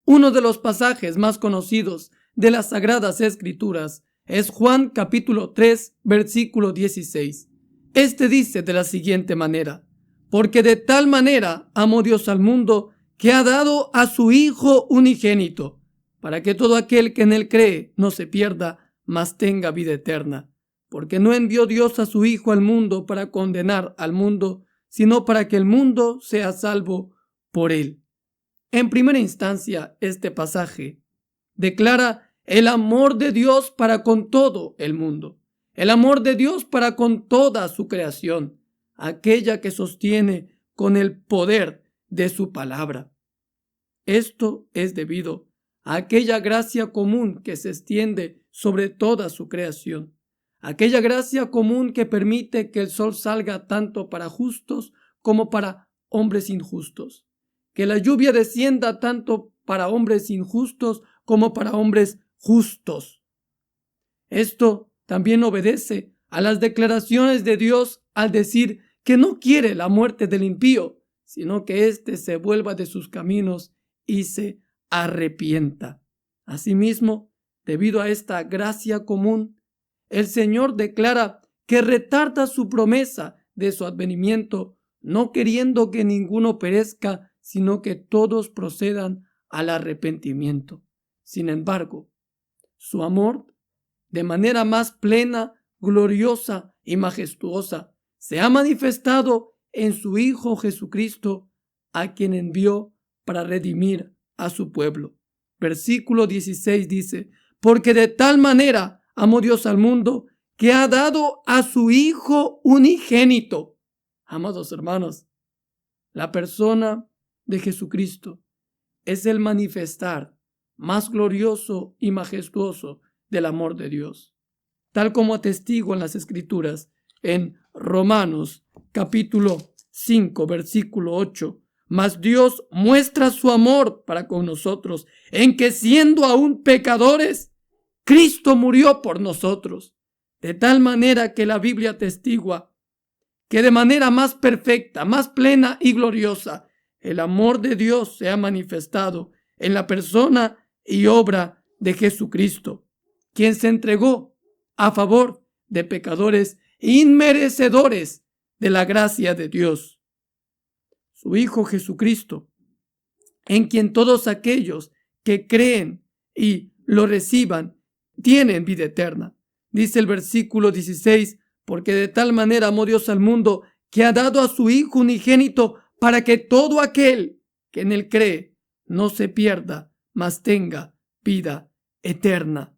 Uno de los pasajes más conocidos de las Sagradas Escrituras es Juan capítulo 3, versículo 16. Este dice de la siguiente manera: porque de tal manera amó Dios al mundo que ha dado a su Hijo unigénito, para que todo aquel que en él cree no se pierda, mas tenga vida eterna. Porque no envió Dios a su Hijo al mundo para condenar al mundo, sino para que el mundo sea salvo por él. En primera instancia, este pasaje declara el amor de Dios para con todo el mundo, el amor de Dios para con toda su creación, aquella que sostiene con el poder de su palabra. Esto es debido a aquella gracia común que se extiende sobre toda su creación, aquella gracia común que permite que el sol salga tanto para justos como para hombres injustos, que la lluvia descienda tanto para hombres injustos como para hombres justos. Esto también obedece a las declaraciones de Dios al decir que no quiere la muerte del impío, sino que éste se vuelva de sus caminos y se arrepienta. Asimismo, debido a esta gracia común, el Señor declara que retarda su promesa de su advenimiento, no queriendo que ninguno perezca, sino que todos procedan al arrepentimiento. Sin embargo, su amor, de manera más plena, gloriosa y majestuosa, se ha manifestado en su Hijo Jesucristo, a quien envió para redimir a su pueblo. Versículo 16 dice: porque de tal manera amó Dios al mundo que ha dado a su Hijo unigénito. Amados hermanos, la persona de Jesucristo es el manifestar más glorioso y majestuoso del amor de Dios, tal como atestiguan las Escrituras en Romanos capítulo 5, versículo 8. Mas Dios muestra su amor para con nosotros en que, siendo aún pecadores, Cristo murió por nosotros. De tal manera que la Biblia atestigua que de manera más perfecta, más plena y gloriosa, el amor de Dios se ha manifestado en la persona y obra de Jesucristo, quien se entregó a favor de pecadores inmerecedores de la gracia de Dios. Su Hijo Jesucristo, en quien todos aquellos que creen y lo reciban tienen vida eterna. Dice el versículo 16: porque de tal manera amó Dios al mundo que ha dado a su Hijo unigénito, para que todo aquel que en él cree no se pierda, mas tenga vida eterna.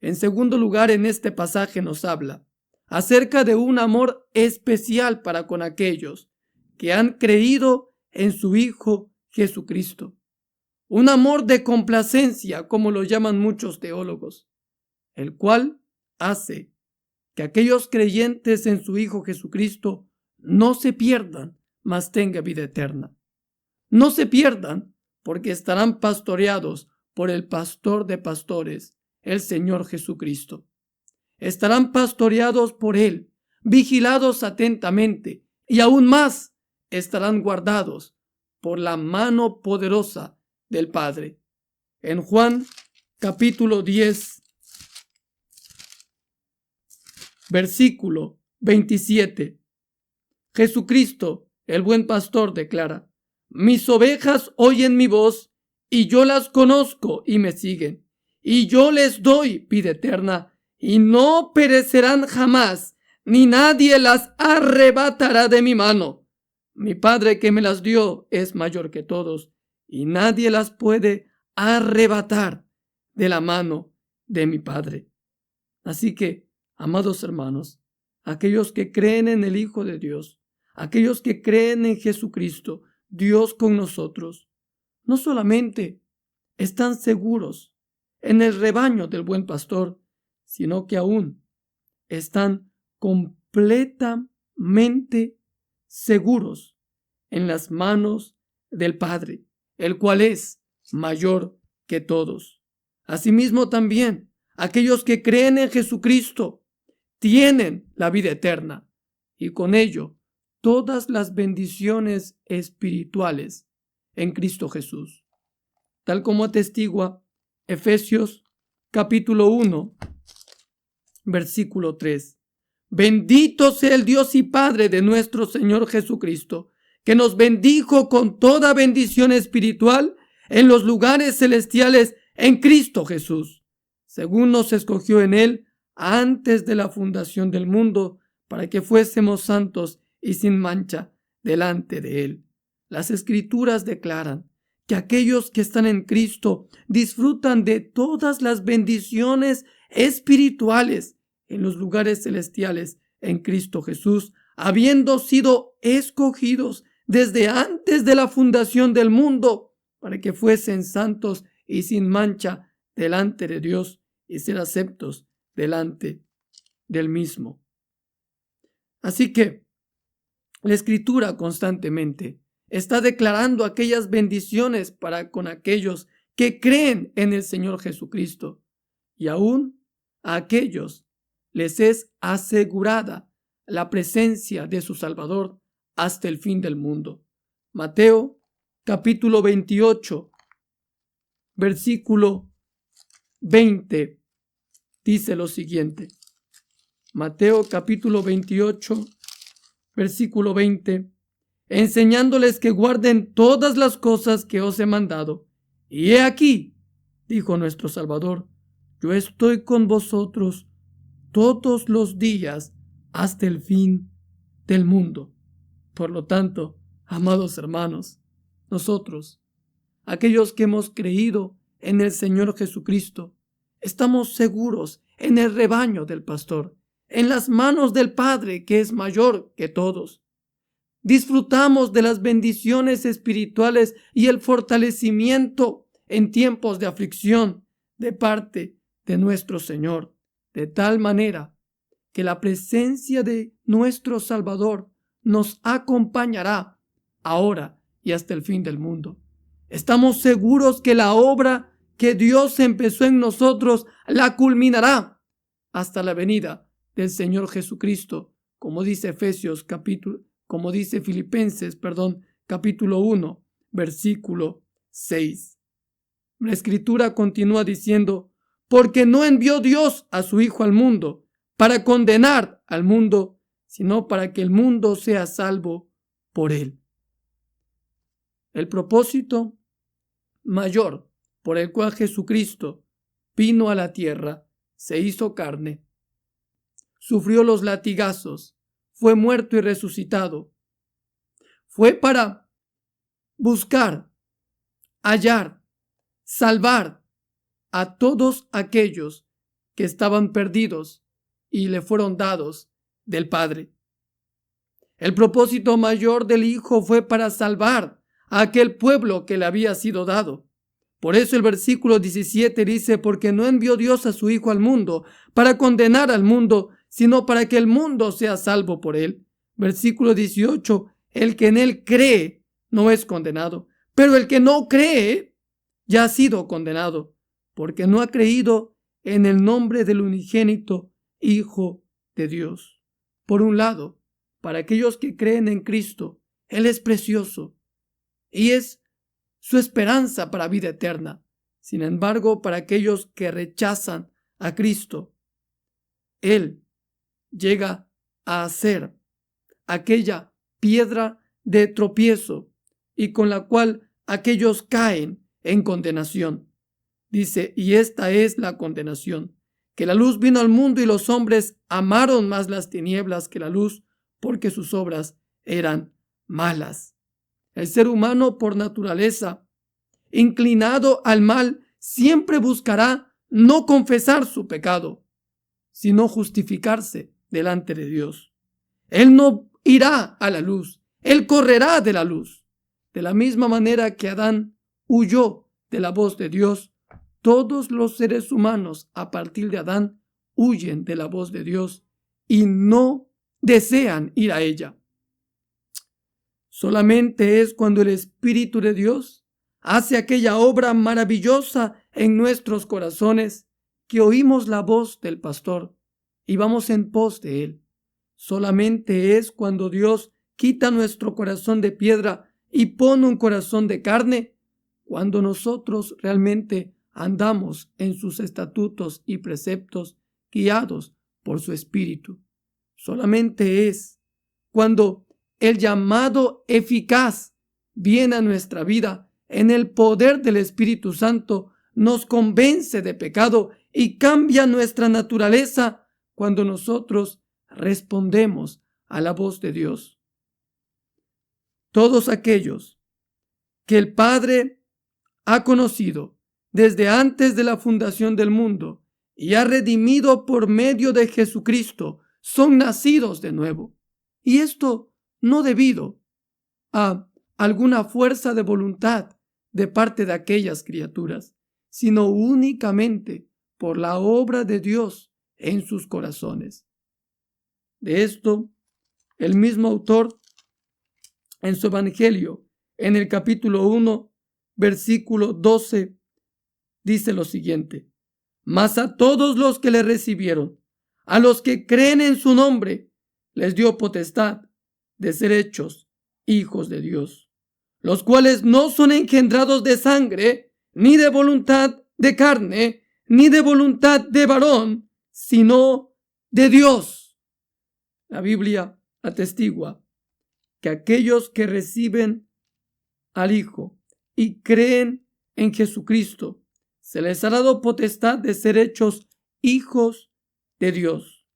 En segundo lugar, en este pasaje nos habla acerca de un amor especial para con aquellos que han creído en su Hijo Jesucristo. Un amor de complacencia, como lo llaman muchos teólogos, el cual hace que aquellos creyentes en su Hijo Jesucristo no se pierdan, mas tenga vida eterna. No se pierdan porque estarán pastoreados por el pastor de pastores, el Señor Jesucristo. Estarán pastoreados por Él, vigilados atentamente, y aún más estarán guardados por la mano poderosa del Padre. En Juan capítulo 10, versículo 27, Jesucristo, el buen pastor, declara: mis ovejas oyen mi voz, y yo las conozco y me siguen, y yo les doy vida eterna, y no perecerán jamás, ni nadie las arrebatará de mi mano. Mi Padre que me las dio es mayor que todos, y nadie las puede arrebatar de la mano de mi Padre. Así que, amados hermanos, aquellos que creen en el Hijo de Dios, aquellos que creen en Jesucristo, Dios con nosotros, no solamente están seguros en el rebaño del buen pastor, sino que aún están completamente seguros en las manos del Padre, el cual es mayor que todos. Asimismo también, aquellos que creen en Jesucristo tienen la vida eterna, y con ello todas las bendiciones espirituales en Cristo Jesús. tal como atestigua Efesios capítulo 1, versículo 3. Bendito sea el Dios y Padre de nuestro Señor Jesucristo, que nos bendijo con toda bendición espiritual en los lugares celestiales en Cristo Jesús, según nos escogió en Él antes de la fundación del mundo, para que fuésemos santos y sin mancha delante de Él. Las Escrituras declaran que aquellos que están en Cristo disfrutan de todas las bendiciones espirituales en los lugares celestiales en Cristo Jesús, habiendo sido escogidos desde antes de la fundación del mundo para que fuesen santos y sin mancha delante de Dios y ser aceptos delante del mismo. Así que la Escritura constantemente está declarando aquellas bendiciones para con aquellos que creen en el Señor Jesucristo, y aún a aquellos les es asegurada la presencia de su Salvador hasta el fin del mundo. Mateo capítulo 28, versículo 20, dice lo siguiente. Mateo capítulo 28, versículo 20. Enseñándoles que guarden todas las cosas que os he mandado. Y he aquí, dijo nuestro Salvador, yo estoy con vosotros todos los días hasta el fin del mundo. Por lo tanto, amados hermanos, nosotros, aquellos que hemos creído en el Señor Jesucristo, estamos seguros en el rebaño del pastor, en las manos del Padre que es mayor que todos. Disfrutamos de las bendiciones espirituales y el fortalecimiento en tiempos de aflicción de parte de nuestro Señor, de tal manera que la presencia de nuestro Salvador nos acompañará ahora y hasta el fin del mundo. Estamos seguros que la obra que Dios empezó en nosotros la culminará hasta la venida del Señor Jesucristo, como dice Filipenses, capítulo 1, versículo 6. La Escritura continúa diciendo, porque no envió Dios a su Hijo al mundo para condenar al mundo, sino para que el mundo sea salvo por él. El propósito mayor por el cual Jesucristo vino a la tierra, se hizo carne, sufrió los latigazos, fue muerto y resucitado, fue para buscar, hallar, salvar a todos aquellos que estaban perdidos y le fueron dados del Padre. El propósito mayor del Hijo fue para salvar a aquel pueblo que le había sido dado. Por eso el versículo 17 dice, porque no envió Dios a su Hijo al mundo para condenar al mundo, sino para que el mundo sea salvo por él. Versículo 18, el que en él cree no es condenado, pero el que no cree ya ha sido condenado, porque no ha creído en el nombre del unigénito Hijo de Dios. Por un lado, para aquellos que creen en Cristo, Él es precioso y es su esperanza para vida eterna. Sin embargo, para aquellos que rechazan a Cristo, Él llega a ser aquella piedra de tropiezo y con la cual aquellos caen en condenación. Dice, y esta es la condenación, que la luz vino al mundo y los hombres amaron más las tinieblas que la luz, porque sus obras eran malas. El ser humano por naturaleza, inclinado al mal, siempre buscará no confesar su pecado, sino justificarse delante de Dios. Él no irá a la luz, él correrá de la luz. De la misma manera que Adán huyó de la voz de Dios, todos los seres humanos a partir de Adán huyen de la voz de Dios y no desean ir a ella. Solamente es cuando el Espíritu de Dios hace aquella obra maravillosa en nuestros corazones que oímos la voz del pastor y vamos en pos de él. Solamente es cuando Dios quita nuestro corazón de piedra y pone un corazón de carne, cuando nosotros realmente andamos en sus estatutos y preceptos guiados por su Espíritu. Solamente es cuando el llamado eficaz viene a nuestra vida en el poder del Espíritu Santo, nos convence de pecado y cambia nuestra naturaleza cuando nosotros respondemos a la voz de Dios. Todos aquellos que el Padre ha conocido desde antes de la fundación del mundo y ha redimido por medio de Jesucristo son nacidos de nuevo. Y esto no debido a alguna fuerza de voluntad de parte de aquellas criaturas, sino únicamente por la obra de Dios en sus corazones. De esto, el mismo autor en su Evangelio, en el capítulo 1, versículo 12, dice lo siguiente: mas a todos los que le recibieron, a los que creen en su nombre, les dio potestad de ser hechos hijos de Dios, los cuales no son engendrados de sangre, ni de voluntad de carne, ni de voluntad de varón, sino de Dios. La Biblia atestigua que aquellos que reciben al Hijo y creen en Jesucristo, se les ha dado potestad de ser hechos hijos de Dios,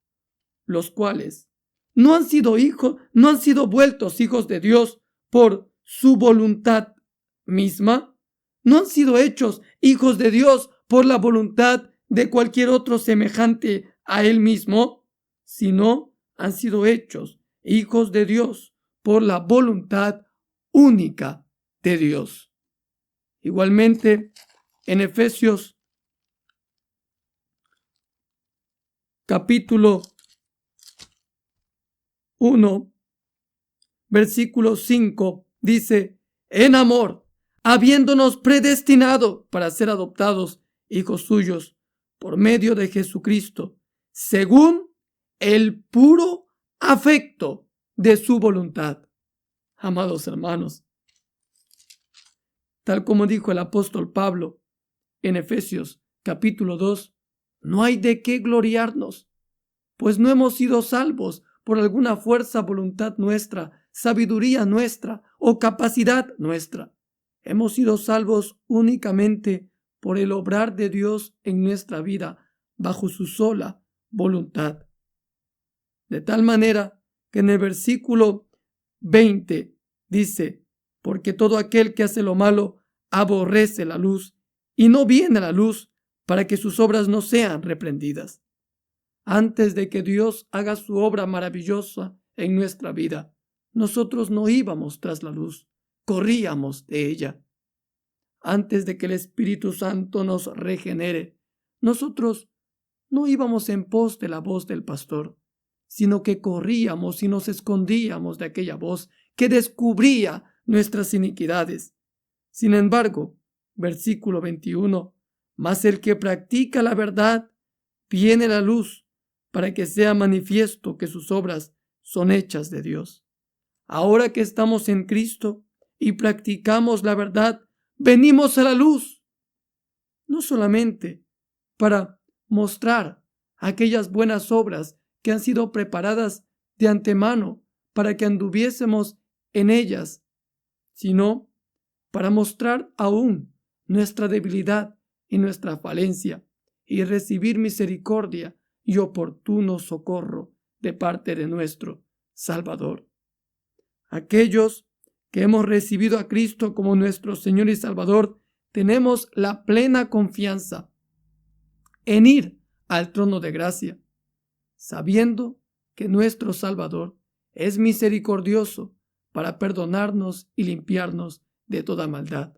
los cuales no han sido vueltos hijos de Dios por su voluntad misma, no han sido hechos hijos de Dios por la voluntad de cualquier otro semejante a él mismo, sino han sido hechos hijos de Dios por la voluntad única de Dios. Igualmente, en Efesios capítulo 1, versículo 5, dice: en amor, habiéndonos predestinado para ser adoptados hijos suyos por medio de Jesucristo, según el puro afecto de su voluntad. Amados hermanos, tal como dijo el apóstol Pablo en Efesios capítulo 2, no hay de qué gloriarnos, pues no hemos sido salvos por alguna fuerza, voluntad nuestra, sabiduría nuestra o capacidad nuestra. Hemos sido salvos únicamente por el obrar de Dios en nuestra vida bajo su sola voluntad. De tal manera que en el versículo 20 dice: porque todo aquel que hace lo malo aborrece la luz y no viene a la luz para que sus obras no sean reprendidas. Antes de que Dios haga su obra maravillosa en nuestra vida, nosotros no íbamos tras la luz, corríamos de ella. Antes de que el Espíritu Santo nos regenere, nosotros no íbamos en pos de la voz del pastor, sino que corríamos y nos escondíamos de aquella voz que descubría nuestras iniquidades. Sin embargo, versículo 21, mas el que practica la verdad viene a la luz, para que sea manifiesto que sus obras son hechas de Dios. Ahora que estamos en Cristo y practicamos la verdad, venimos a la luz, no solamente para mostrar aquellas buenas obras que han sido preparadas de antemano para que anduviésemos en ellas, sino para mostrar aún nuestra debilidad y nuestra falencia y recibir misericordia y oportuno socorro de parte de nuestro Salvador. Aquellos que hemos recibido a Cristo como nuestro Señor y Salvador, tenemos la plena confianza en ir al trono de gracia, sabiendo que nuestro Salvador es misericordioso para perdonarnos y limpiarnos de toda maldad.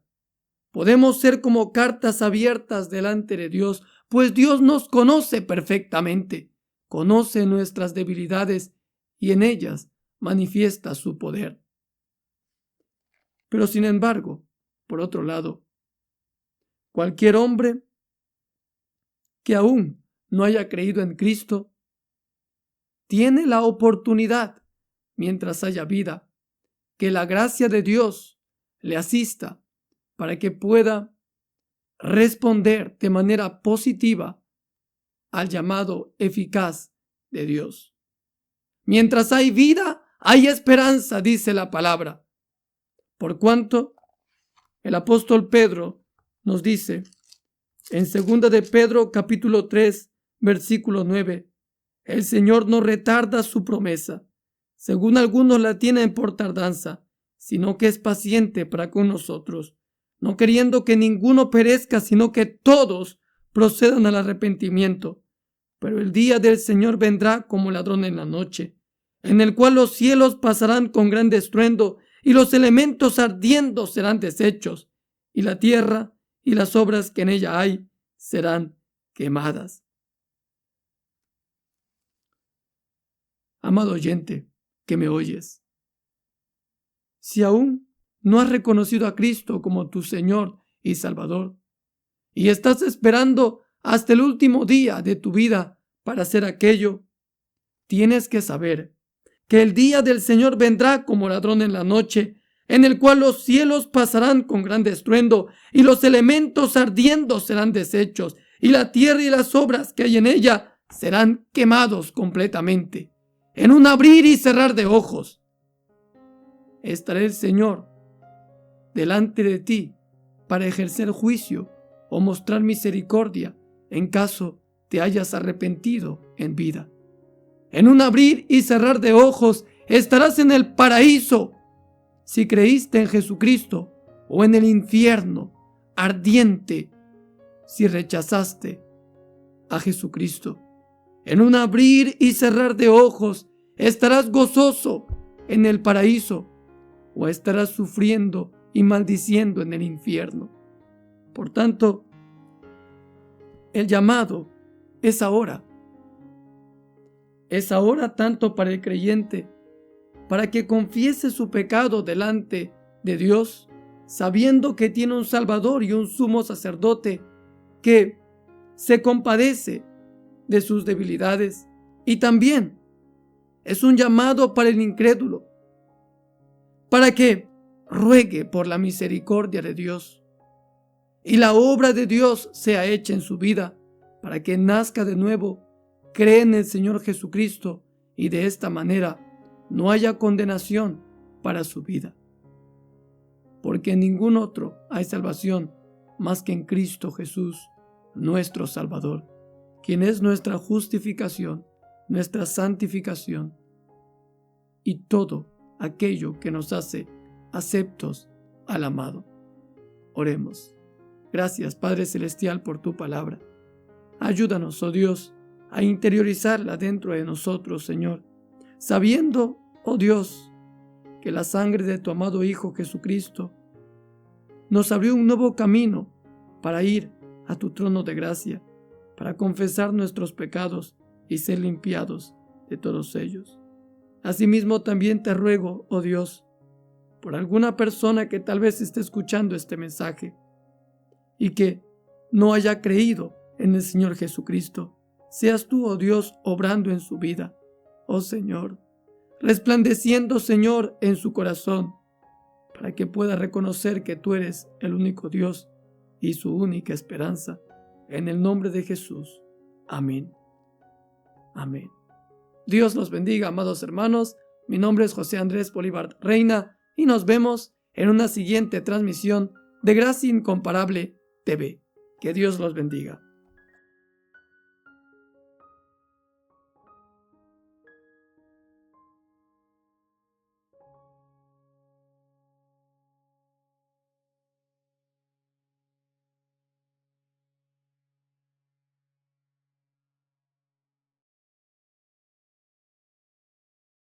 Podemos ser como cartas abiertas delante de Dios, pues Dios nos conoce perfectamente, conoce nuestras debilidades y en ellas manifiesta su poder. Pero sin embargo, por otro lado, cualquier hombre que aún no haya creído en Cristo tiene la oportunidad, mientras haya vida, que la gracia de Dios le asista para que pueda responder de manera positiva al llamado eficaz de Dios. Mientras hay vida, hay esperanza, dice la palabra. Por cuanto el apóstol Pedro nos dice en 2 de Pedro capítulo 3, versículo 9, el Señor no retarda su promesa, según algunos la tienen por tardanza, sino que es paciente para con nosotros, no queriendo que ninguno perezca, sino que todos procedan al arrepentimiento. Pero el día del Señor vendrá como ladrón en la noche, en el cual los cielos pasarán con gran estruendo, y los elementos ardiendo serán deshechos, y la tierra y las obras que en ella hay serán quemadas. Amado oyente, que me oyes, si aún no has reconocido a Cristo como tu Señor y Salvador, y estás esperando hasta el último día de tu vida para hacer aquello, tienes que saber que el día del Señor vendrá como ladrón en la noche, en el cual los cielos pasarán con gran estruendo, y los elementos ardiendo serán deshechos, y la tierra y las obras que hay en ella serán quemados completamente. En un abrir y cerrar de ojos, estará el Señor delante de ti para ejercer juicio o mostrar misericordia en caso te hayas arrepentido en vida. En un abrir y cerrar de ojos estarás en el paraíso si creíste en Jesucristo, o en el infierno ardiente si rechazaste a Jesucristo. En un abrir y cerrar de ojos estarás gozoso en el paraíso, o estarás sufriendo y maldiciendo en el infierno. Por tanto, el llamado es ahora. Es ahora tanto para el creyente, para que confiese su pecado delante de Dios, sabiendo que tiene un Salvador y un sumo sacerdote que se compadece de sus debilidades. Y también es un llamado para el incrédulo, para que ruegue por la misericordia de Dios y la obra de Dios sea hecha en su vida, para que nazca de nuevo, cree en el Señor Jesucristo, y de esta manera no haya condenación para su vida. Porque en ningún otro hay salvación más que en Cristo Jesús, nuestro Salvador, quien es nuestra justificación, nuestra santificación y todo aquello que nos hace aceptos al amado. Oremos. Gracias, Padre Celestial, por tu palabra. Ayúdanos, oh Dios, a interiorizarla dentro de nosotros, Señor, sabiendo, oh Dios, que la sangre de tu amado Hijo Jesucristo nos abrió un nuevo camino para ir a tu trono de gracia, para confesar nuestros pecados y ser limpiados de todos ellos. Asimismo, también te ruego, oh Dios, por alguna persona que tal vez esté escuchando este mensaje y que no haya creído en el Señor Jesucristo, seas tú, oh Dios, obrando en su vida, oh Señor, resplandeciendo, Señor, en su corazón, para que pueda reconocer que tú eres el único Dios y su única esperanza. En el nombre de Jesús. Amén. Amén. Dios los bendiga, amados hermanos. Mi nombre es José Andrés Bolívar Reina y nos vemos en una siguiente transmisión de Gracia Incomparable TV. Que Dios los bendiga.